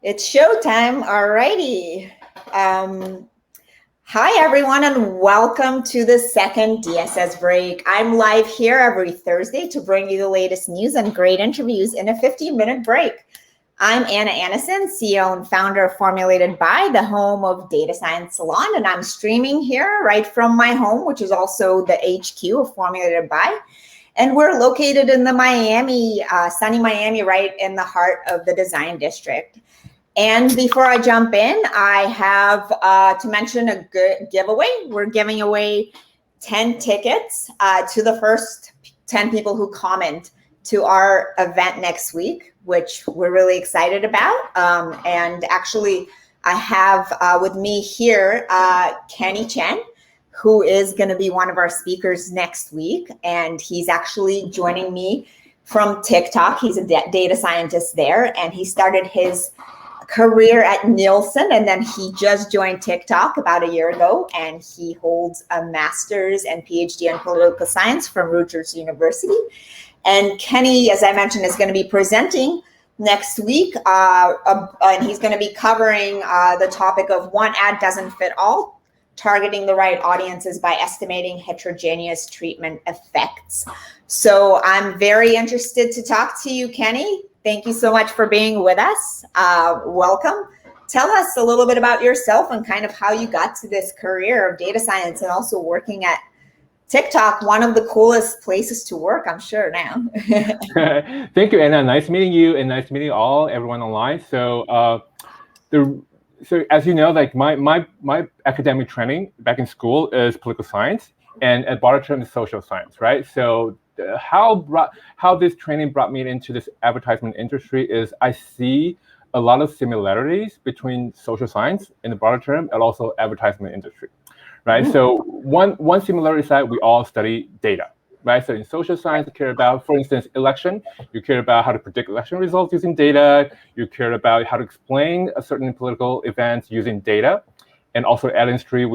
It's showtime. Alrighty. Hi, everyone, and welcome to the second DSS break. I'm live here every Thursday to bring you the latest news and great interviews in a 15-minute break. I'm Anna Annison, CEO and founder of Formulated By, the home of Data Science Salon, and I'm streaming here right from my home, which is also the HQ of Formulated By. And we're located in the Miami, sunny Miami, right in the heart of the design district. And before I jump in, I have to mention a good giveaway. We're giving away 10 tickets to the first 10 people who comment to our event next week, which we're really excited about. And actually, I have with me here Chen, who is going to be one of our speakers next week. And he's actually joining me from TikTok. He's a data scientist there, and he started his career at Nielsen, and then he just joined TikTok about a year ago, and he holds a master's and PhD in political science from Rutgers University. And Kenny, as I mentioned, is going to be presenting next week, and he's going to be covering the topic of one ad doesn't fit all, targeting the right audiences by estimating heterogeneous treatment effects. So I'm very interested to talk to you, Kenny. Thank you so much for being with us. Welcome. Tell us a little bit about yourself and kind of how you got to this career of data science and also working at TikTok, one of the coolest places to work, I'm sure now. Thank you, Anna. Nice meeting you, and nice meeting everyone online. So, so as you know, like my academic training back in school is political science, and at Barterm is social science, right? So how this training brought me into this advertisement industry is I see a lot of similarities between social science in the broader term and also advertisement industry, right? Mm-hmm. So one similarity is that we all study data, right? So in social science, you care about, for instance, election. You care about how to predict election results using data. You care about how to explain a certain political event using data, and also ad industry,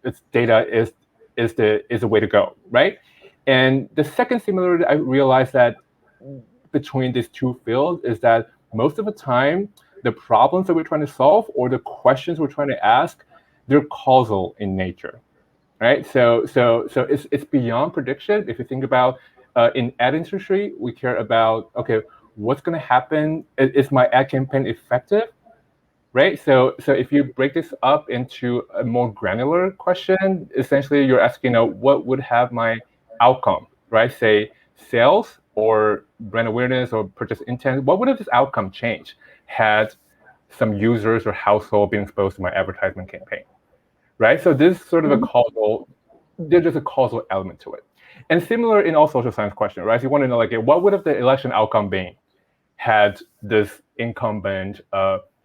it's data is the way to go, right? And the second similarity I realized that between these two fields is that most of the time, the problems that we're trying to solve or the questions we're trying to ask, they're causal in nature, right? So it's beyond prediction. If you think about in ad industry, we care about, okay, what's going to happen? Is my ad campaign effective? Right. So if you break this up into a more granular question, essentially you're asking, what would have my outcome, right? Say sales or brand awareness or purchase intent. What would have this outcome change had some users or household been exposed to my advertisement campaign, right? So this is sort of there's just a causal element to it. And similar in all social science questions, right? So you want to know, like, what would have the election outcome been had this incumbent,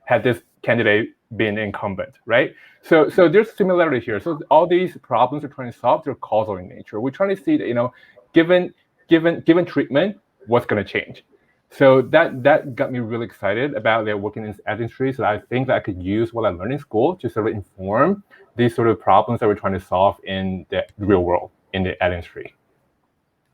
had this candidate been incumbent, right? So there's similarity here. So all these problems we're trying to solve, they're causal in nature. We're trying to see that, given treatment, what's going to change. So that got me really excited about working in this ad industry. So I think that I could use what I learned in school to sort of inform these sort of problems that we're trying to solve in the real world, in the ad industry.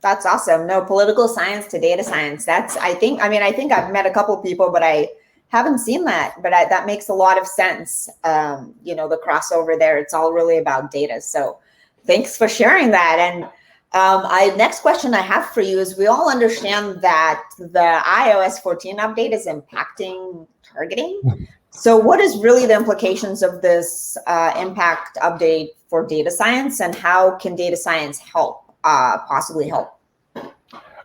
That's awesome. No, political science to data science. I think I've met a couple of people, but I haven't seen that. But that makes a lot of sense. The crossover there, it's all really about data. So thanks for sharing that. And next question I have for you is, we all understand that the iOS 14 update is impacting targeting. So what is really the implications of this impact update for data science, and how can data science possibly help?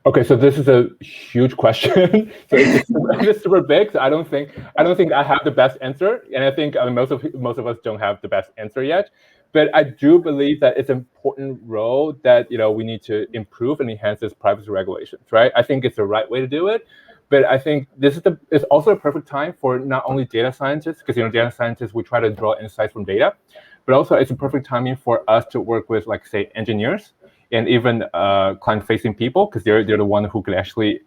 Okay, so this is a huge question. So it's super big. So I don't think I have the best answer, and I think most of us don't have the best answer yet. But I do believe that it's an important role that we need to improve and enhance this privacy regulations, right? I think it's the right way to do it. But I think it's also a perfect time for not only data scientists, because data scientists, we try to draw insights from data, but also it's a perfect timing for us to work with, like, say, engineers and even client-facing people, because they're the one who can actually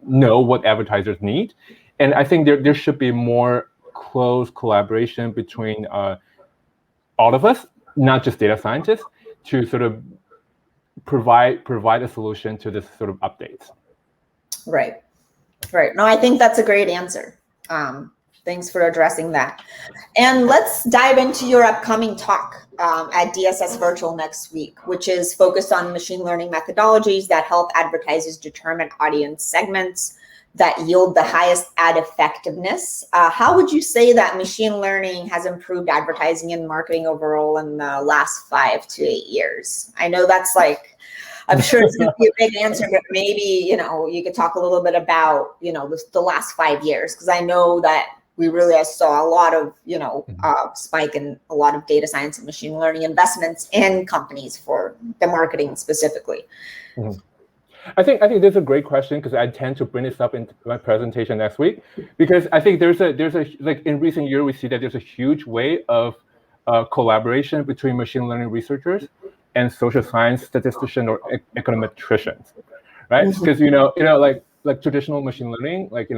know what advertisers need. And I think there should be more close collaboration between all of us, not just data scientists, to sort of provide a solution to this sort of updates. Right. No, I think that's a great answer. Thanks for addressing that. And let's dive into your upcoming talk at DSS Virtual next week, which is focused on machine learning methodologies that help advertisers determine audience segments that yield the highest ad effectiveness. How would you say that machine learning has improved advertising and marketing overall in the last 5 to 8 years? I know that's like, I'm sure it's going to be a big answer, but maybe, you know, you could talk a little bit about, you know, the last 5 years, because I know that we really saw a lot of, you know, spike in a lot of data science and machine learning investments in companies for the marketing specifically. Mm-hmm. I think this is a great question, because I tend to bring this up in my presentation next week, because I think there's a like in recent years we see that there's a huge way of collaboration between machine learning researchers and social science statisticians or econometricians, right? Because you know like traditional machine learning, like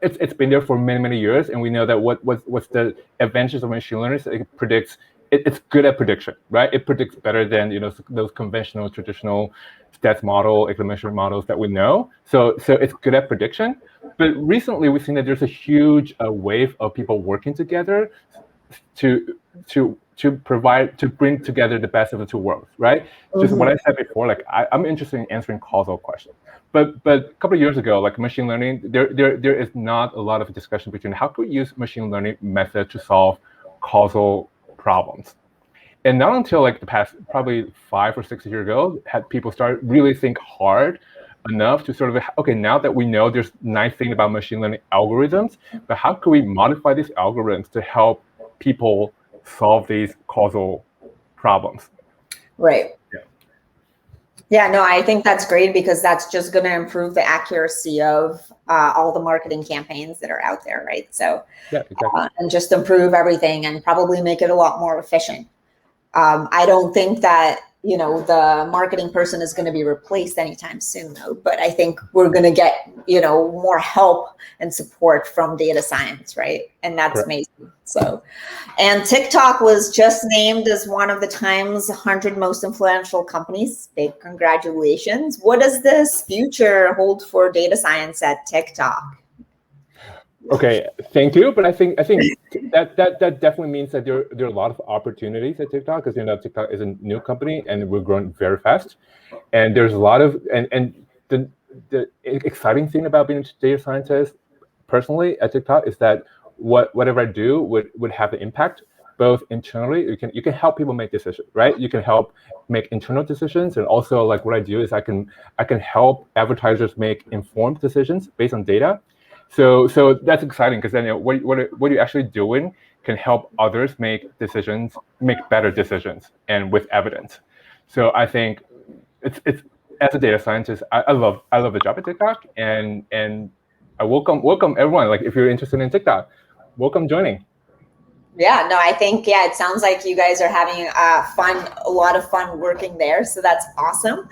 it's been there for many years, and we know that what's the advantages of machine learning is it predicts. It's good at prediction, right? It predicts better than those conventional traditional stats model, econometric models that we know. So it's good at prediction. But recently we've seen that there's a huge wave of people working together to bring together the best of the two worlds, right? Just what I said before, like I'm interested in answering causal questions. But a couple of years ago, like machine learning, there is not a lot of discussion between how could we use machine learning method to solve causal problems. And not until like the past probably 5 or 6 years ago had people start really think hard enough to sort of, okay, now that we know there's nice thing about machine learning algorithms, but how can we modify these algorithms to help people solve these causal problems? Right. Yeah, no, I think that's great, because that's just going to improve the accuracy of all the marketing campaigns that are out there, right? So, yeah, exactly. And just improve everything and probably make it a lot more efficient. I don't think that, you know, the marketing person is going to be replaced anytime soon, though. But I think we're going to get, you know, more help and support from data science, right? And that's Correct. amazing. So, and TikTok was just named as one of the Times 100 most influential companies. Big congratulations. What does this future hold for data science at TikTok? Okay, thank you. But I think that definitely means that there are a lot of opportunities at TikTok, because TikTok is a new company and we're growing very fast. And there's a lot of and the exciting thing about being a data scientist personally at TikTok is that whatever I do would have an impact both internally. You can help people make decisions, right? You can help make internal decisions, and also like what I do is I can help advertisers make informed decisions based on data. So that's exciting, because then what you're actually doing can help others make better decisions, and with evidence. So I think it's as a data scientist, I love the job at TikTok, and I welcome everyone. Like if you're interested in TikTok, welcome joining. Yeah, no, I think it sounds like you guys are having a lot of fun working there. So that's awesome.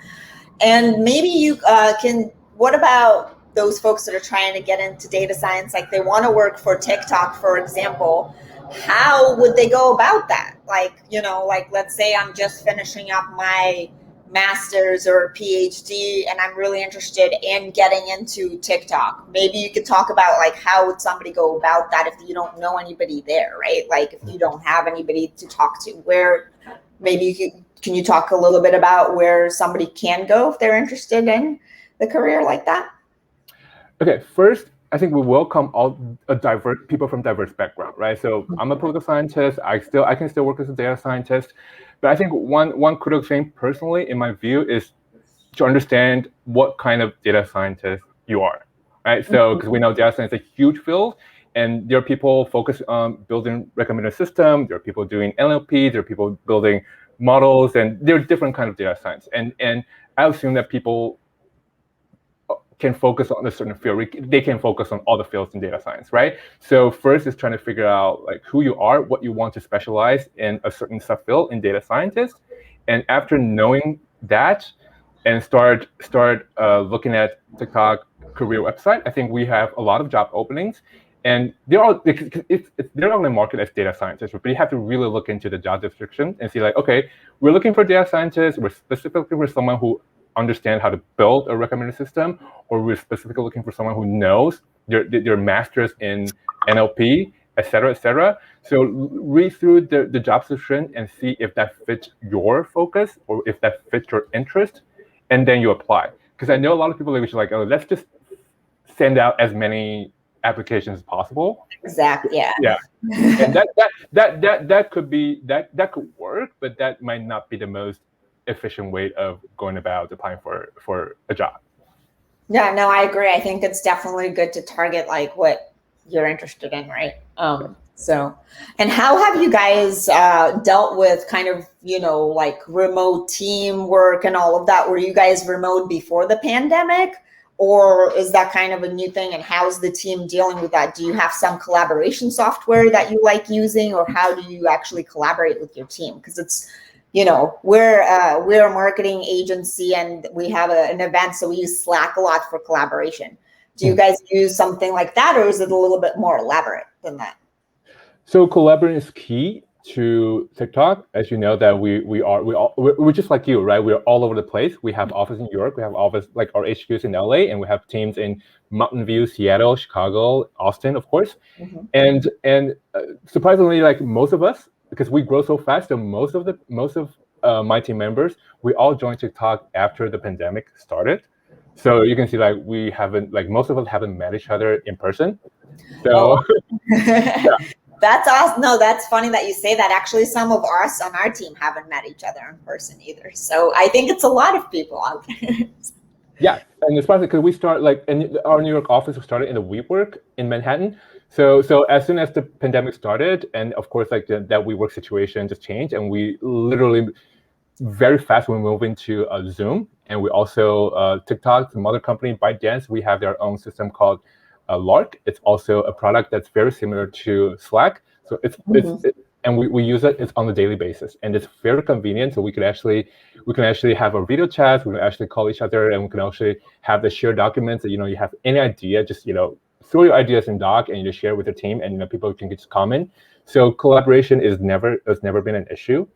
And maybe you can. What about those folks that are trying to get into data science, like they want to work for TikTok, for example? How would they go about that? Like, you know, like let's say I'm just finishing up my master's or PhD and I'm really interested in getting into TikTok. Maybe you could talk about like how would somebody go about that if you don't know anybody there, right? Like if you don't have anybody to talk to, where maybe can you talk a little bit about where somebody can go if they're interested in the career like that? Okay, first, I think we welcome all diverse people from diverse background, right? So I'm a political scientist. I can still work as a data scientist, but I think one critical thing personally, in my view, is to understand what kind of data scientist you are, right? So because we know data science is a huge field, and there are people focused on building recommender system. There are people doing NLP. There are people building models, and there are different kinds of data science. And I assume that people can focus on a certain field. They can focus on all the fields in data science, right? So first is trying to figure out like who you are, what you want to specialize in a certain subfield in data scientist. And after knowing that and start looking at TikTok career website, I think we have a lot of job openings. And they're on the market as data scientists, but you have to really look into the job description and see like, okay, we're looking for data scientists. We're specifically for someone who understand how to build a recommender system, or we're specifically looking for someone who knows your masters in NLP, etc., etc. So read through the job description and see if that fits your focus or if that fits your interest, and then you apply. Because I know a lot of people are like, oh, let's just send out as many applications as possible. Exactly. Yeah. Yeah. And that could work, but that might not be the most efficient way of going about applying for a job. Yeah, no, I agree. I think it's definitely good to target like what you're interested in, right? So, and how have you guys dealt with kind of, like remote teamwork and all of that? Were you guys remote before the pandemic, or is that kind of a new thing? And how's the team dealing with that? Do you have some collaboration software that you like using, or how do you actually collaborate with your team? Because it's, we're a marketing agency and we have an event, so we use Slack a lot for collaboration. Do you guys use something like that, or is it a little bit more elaborate than that? So collaborating is key to TikTok. As you know, that we're just like you, right? We're all over the place. We have office in New York. We have office, like our HQs in LA, and we have teams in Mountain View, Seattle, Chicago, Austin, of course. And surprisingly, like most of us, because we grow so fast, so most of my team members, we all joined TikTok after the pandemic started. So you can see, like, we haven't, like, most of us haven't met each other in person. So yeah. That's awesome. No, that's funny that you say that. Actually, some of us on our team haven't met each other in person either. So I think it's a lot of people out there. Yeah, and especially because we start, like, in our New York office, we started in the WeWork in Manhattan. So as soon as the pandemic started, and of course, like, that WeWork situation just changed, and we literally very fast we moved into Zoom, and we also TikTok, some other company, ByteDance, we have their own system called Lark. It's also a product that's very similar to Slack. So and we use it. It's on a daily basis, and it's very convenient. So we can actually have a video chat. We can actually call each other, and we can actually have the shared documents. That, you have any idea, just throw your ideas in Doc, and you just share with your team, and people can just comment. So collaboration has never been an issue.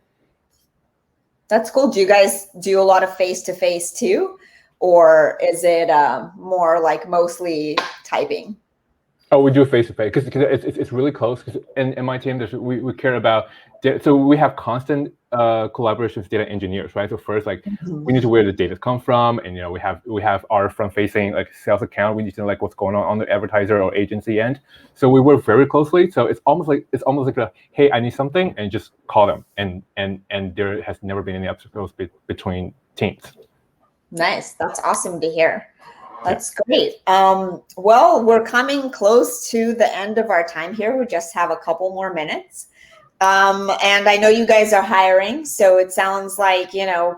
That's cool. Do you guys do a lot of face-to-face too? Or is it more like mostly typing? Oh, we do face-to-face because it's really close. In my team, we care about, so we have constant collaboration with data engineers, right? So first, like, we need to where the data come from, and we have our front-facing, like, sales account. We need to know, like, what's going on the advertiser or agency end. So we work very closely. So it's almost like a, hey, I need something, and just call them. And there has never been any obstacles between teams. Nice. That's awesome to hear. That's great. Well, we're coming close to the end of our time here. We just have a couple more minutes. And I know you guys are hiring. So it sounds like,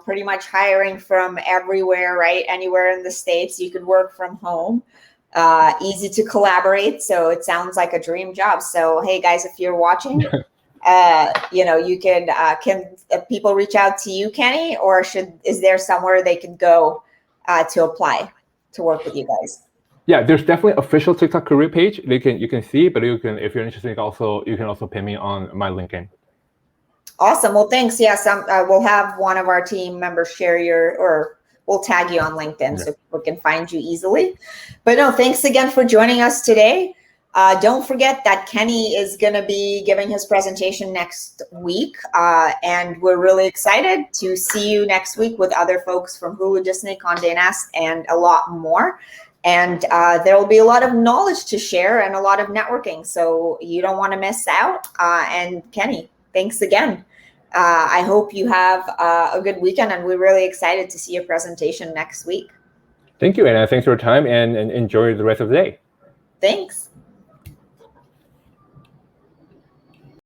pretty much hiring from everywhere, right? Anywhere in the States, you could work from home. Easy to collaborate. So it sounds like a dream job. So, hey, guys, if you're watching, you can people reach out to you, Kenny, or is there somewhere they can go to apply to work with you guys? Yeah, there's definitely official TikTok career page. You can see, but you can, if you're interested, you can also pin me on my LinkedIn. Awesome. Well, thanks. Yes, we'll have one of our team members share or we'll tag you on LinkedIn so people can find you easily. But no, thanks again for joining us today. Don't forget that Kenny is going to be giving his presentation next week. And we're really excited to see you next week with other folks from Hulu, Disney, Condé Nast, and a lot more. And there will be a lot of knowledge to share and a lot of networking. So you don't want to miss out. And Kenny, thanks again. I hope you have a good weekend, and we're really excited to see your presentation next week. Thank you, Anna. Thanks for your time, and enjoy the rest of the day. Thanks.